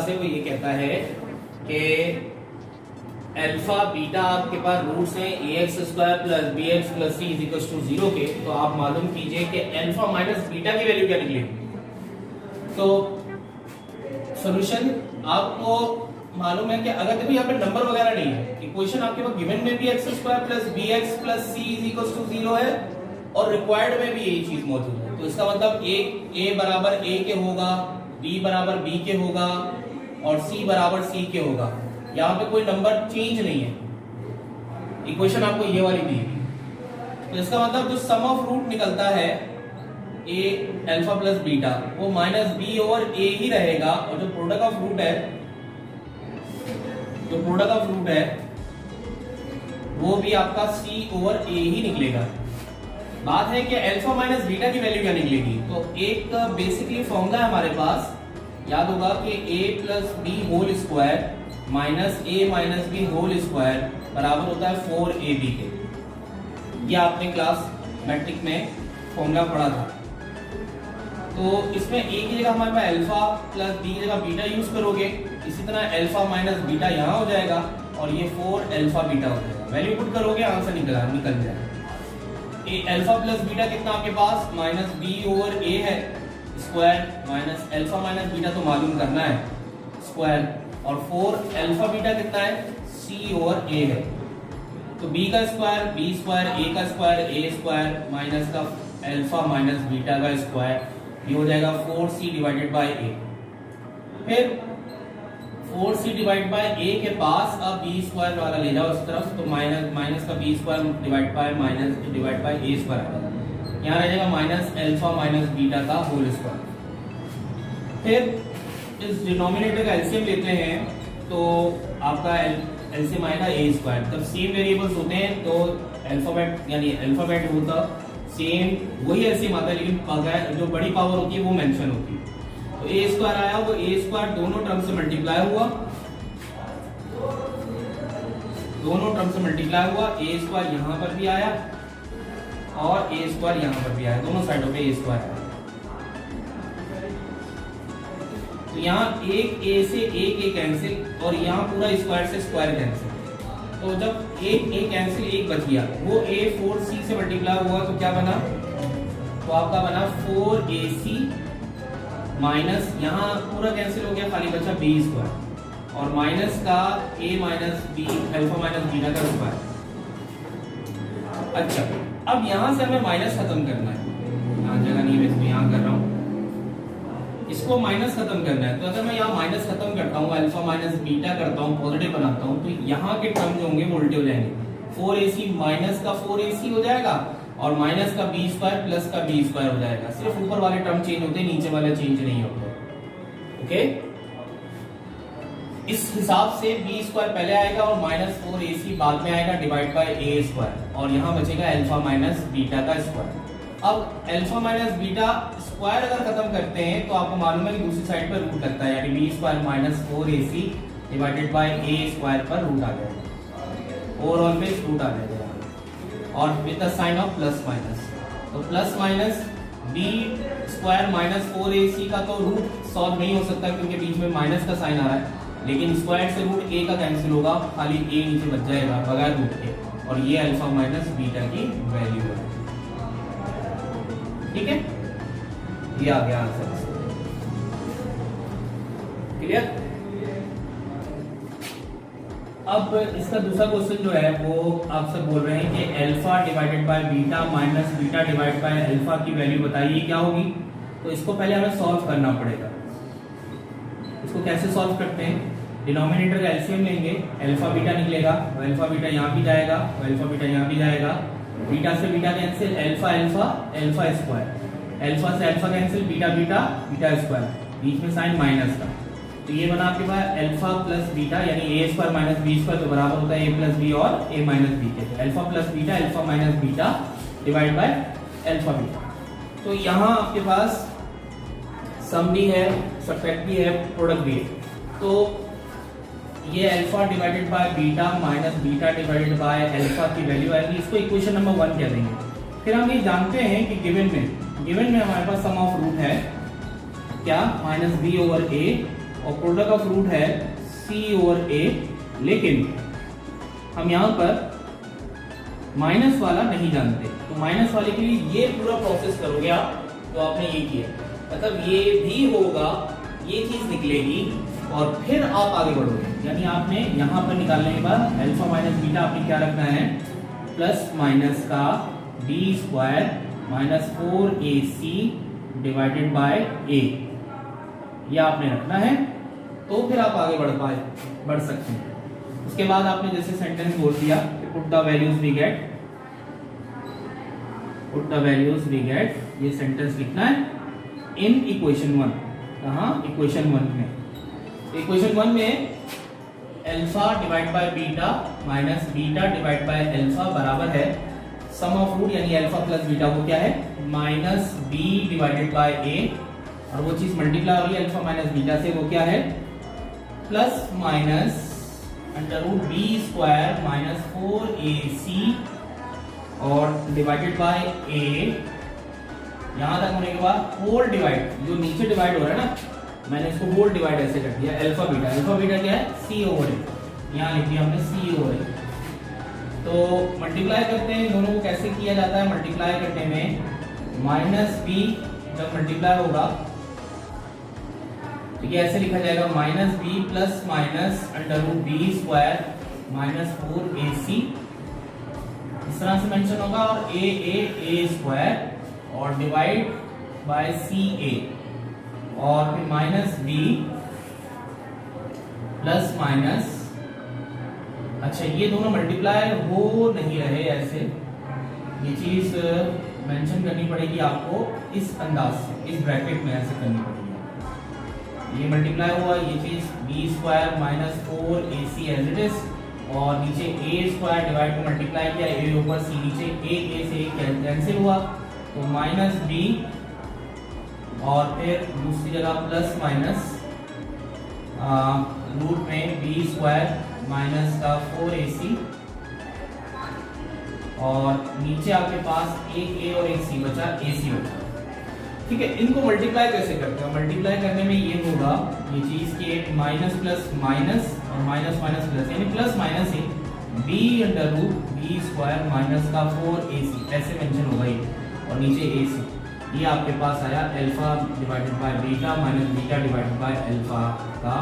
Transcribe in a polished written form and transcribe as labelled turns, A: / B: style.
A: पास है वो ये कहता है कि अल्फा बीटा आपके पास रूट्स हैं ax² plus bx plus c is equal to 0 के, तो आप मालूम कीजिए कि अल्फा माइनस बीटा की वैल्यू क्या निकलेगी। तो सॉल्यूशन आपको मालूम है कि अगर देखो यहाँ पे नंबर वगैरह नहीं है, इक्वेशन आपके पास गिवन में भी x² plus bx plus c is equal to 0 है और रिक्वायर्ड में भी यही चीज मौजूद है। तो इसका मतलब a बराबर a के होगा, b बराबर b के होगा और c बराबर c के होगा। यहाँ पे कोई नंबर चेंज नहीं है, इक्वेशन आपको ये वाली दी है। तो इसका मतलब जो सम ऑफ रूट निकलता है a अल्फा प्लस बीटा वो माइनस b ओवर a ही रहेगा, और जो प्रोडक्ट ऑफ रूट है वो भी आपका c ओवर a ही निकलेगा। बात है कि अल्फा माइनस बीटा की वैल्यू क्या निकलेगी। तो एक बेसिकली फॉर्मूला है हमारे पास, याद होगा कि a plus B whole square minus a minus B whole square बराबर होता है 4ab के। ये आपने क्लास मैट्रिक में फॉर्मूला पढ़ा था। तो इसमें a की जगह हमारे पास अल्फा प्लस b की जगह बीटा यूज करोगे, इसी तरह अल्फा माइनस बीटा यहाँ हो जाएगा और ये 4 अल्फा बीटा हो जाएगा। वैल्यू पुट करोगे आंसर निकल जाएगा। a अल्फा प्लस बीटा कितना आपके पास माइनस b ओवर a है square minus alpha minus beta तो मालूम करना है स्क्वायर, और 4 अल्फा बीटा कितना है c ओवर a है। तो b का स्क्वायर b स्क्वायर a का स्क्वायर a स्क्वायर माइनस का अल्फा माइनस बीटा का स्क्वायर, ये हो जाएगा 4c डिवाइडेड बाय a। फिर 4c डिवाइड बाय a के पास अब b स्क्वायर वाला ले जाओ इस तरफ, तो माइनस का b square divide by minus divide by a square आ जाएगा। यहाँ रह जाएगा माइनस अल्फा माइनस बीटा का होल स्क्वायर। फिर इस डिनोमिनेटर का एलसीएम लेते हैं तो आपका एलसीएम आएगा a स्क्वायर। जब सेम वेरिएबल्स होते हैं तो अल्फाबेट यानी अल्फाबेट होता सेम वही एलसीएम आता है, लेकिन जो बड़ी पावर होती है वो मेंशन होती है। तो a स्क्वायर आया, वो a स्क्वायर दोनों टर्म से मल्टीप्लाई हुआ, a स्क्वायर यहाँ पर भी आया और a स्क्वायर यहाँ पर भी आया, दोनों साइडों पे a स्क्वायर आया। तो यहाँ एक a से एक a कैंसिल और यहाँ पूरा स्क्वायर से स्क्वायर कैंसिल। तो जब एक a कैंसिल एक बच गया, वो a 4c से मल्टीप्लाई हुआ तो क्या बना, तो आपका बना 4ac माइनस यहाँ पूरा कैंसिल हो गया, खाली बचा b स्क्वायर और माइनस का a minus b alpha minus beta का स्क्वायर। अच्छा, अब यहाँ से हमें माइनस खत्म करना है, यहाँ जगह नहीं है इसको यहाँ कर रहा हूँ, इसको माइनस खत्म करना है। तो अगर मैं यहाँ माइनस खत्म करता हूँ, अल्फा माइनस बीटा करता हूँ, पॉजिटिव बनाता हूँ, तो यहाँ के टर्म जो होंगे वो उल्टे हो जाएंगे। 4ac माइनस का 4ac हो जाएगा और माइनस का b स्क्वायर प्लस का b स्क्वायर हो जाएगा। सिर्फ ऊपर वाले टर्म चेंज होते हैं, नीचे वाले चेंज नहीं होते। ओके, इस हिसाब से b स्क्वायर पहले आएगा और माइनस 4ac बाद में आएगा डिवाइड बाय a स्क्वायर, और यहाँ बचेगा अल्फा माइनस बीटा का स्क्वायर। अब अल्फा माइनस बीटा स्क्वायर अगर खत्म करते हैं तो आपको मालूम है कि दूसरी साइड पर रूट लगता है, यानी b square minus 4ac divided by a square पर रूट आ जाएगा, ओवरऑल में रूट आ जाएगा और with the sign of plus minus. तो plus minus b square minus 4ac का तो रूट सॉल्व नहीं हो सकता क्योंकि बीच में माइनस का साइन आ रहा है, लेकिन स्क्वायर से रूट a का कैंसिल होगा, खाली a नीचे बच जाएगा बगैर रूट के, और ये अल्फा माइनस बीटा की वैल्यू है। ठीक है, ये आ गया आंसर। क्लियर। अब इसका दूसरा क्वेश्चन जो है वो आपसे बोल रहे हैं कि alpha divided by beta minus beta divide by alpha की वैल्यू बताइए क्या होगी। तो इसको पहले हमें सॉल्व करना पड़ेगा। इसको कैसे सॉल्व करते हैं, डिनोमिनेटर का एलसीएम लेंगे, अल्फा बीटा निकलेगा, अल्फा बीटा यहाँ भी जाएगा, अल्फा बीटा यहाँ भी जाएगा, बीटा से beta cancel, alpha alpha alpha square, alpha से alpha cancel, beta beta beta square, बीच में साइन माइनस का। तो ये बना आपके पास अल्फा प्लस बीटा यानी a square minus b square, तो बराबर होता है a प्लस b और a माइनस b के। Alpha plus beta alpha minus beta divide by alpha beta. तो यहाँ आपके पास सम भी है, सबट्रैक्ट भी है, प्रोडक्ट भी है। तो ये alpha divided by beta minus beta divided by alpha की वैल्यू आएगी, इसको इक्वेशन नंबर 1 कह देंगे। फिर हम ये जानते हैं कि गिवन में हमारे पास सम ऑफ रूट है क्या, माइनस बी ओवर ए और प्रोडक्ट ऑफ रूट है c ओवर a, लेकिन हम यहाँ पर माइनस वाला नहीं जानते, तो माइनस वाले के लिए ये पूरा प्रोसेस करोगे आप, तो आपने ये किया, मतलब ये भी होगा, ये चीज निकलेगी और फिर आप आगे बढ़ोगे। यानी आपने यहाँ पर निकालने के बाद अल्फा माइनस बीटा आपने क्या रखना है, प्लस माइनस का b square minus 4ac divided by a, यह आपने रखना है, तो फिर आप आगे बढ़ सकते हैं। उसके बाद आपने जैसे सेंटेंस बोल दिया, put the values we get, ये सेंटेंस लिखना है इन इक्वेशन 1। कहाँ? इक्वेशन 1 में। इक्वेशन 1 में alpha divide by beta minus beta divide by alpha बराबर है सम ऑफ रूट, यानी अल्फा प्लस बीटा वो क्या है, माइनस बी डिवाइडेड बाय ए, और वो चीज मल्टीप्लाई हो रही है अल्फा माइनस बीटा से, वो क्या है, plus minus under root B square minus 4ac और डिवाइडेड बाय a, यहां तक होने के बाद होल डिवाइड, जो नीचे डिवाइड हो रहा है ना, मैंने इसको होल डिवाइड ऐसे कर दिया, अल्फा बीटा क्या है, c ओवर a, यहां लिख दिया हमने c ओवर a। तो मल्टीप्लाई करते हैं दोनों को, कैसे किया जाता है मल्टीप्लाई करने में, माइनस b जब मल्टीप्लाई होगा, ठीक है, ऐसे लिखा जाएगा minus B plus minus under root B square minus 4ac, इस तरह से मेंशन होगा, और ए स्क्वायर और डिवाइड बाय सी ए, और फिर माइनस बी प्लस माइनस, अच्छा ये दोनों मल्टीप्लाई हो नहीं रहे ऐसे, ये चीज मेंशन करनी पड़ेगी आपको इस अंदाज से, इस ब्रैकेट में ऐसे करनी पड़ेगी। ये मल्टीप्लाई हुआ, ये चीज B square minus 4ac as it is, और नीचे ए स्क्वायर डिवाइड को मल्टीप्लाई किया, ए ऊपर सी नीचे, ए से कैंसिल हुआ, तो माइनस बी और फिर दूसरी जगह प्लस माइनस रूट में बी स्क्वायर माइनस का 4ac, और नीचे आपके पास एक a और एक c बचा, ac बचा, ठीक है। इनको मल्टीप्लाई कैसे करते हैं, मल्टीप्लाई करने में ये होगा, ये चीज की माइनस प्लस माइनस और माइनस माइनस प्लस, यानी प्लस माइनस ही b under root B square minus का 4ac, ऐसे मेंशन होगा ये, और नीचे ac, ये आपके पास आया alpha divided by beta minus beta divided by alpha का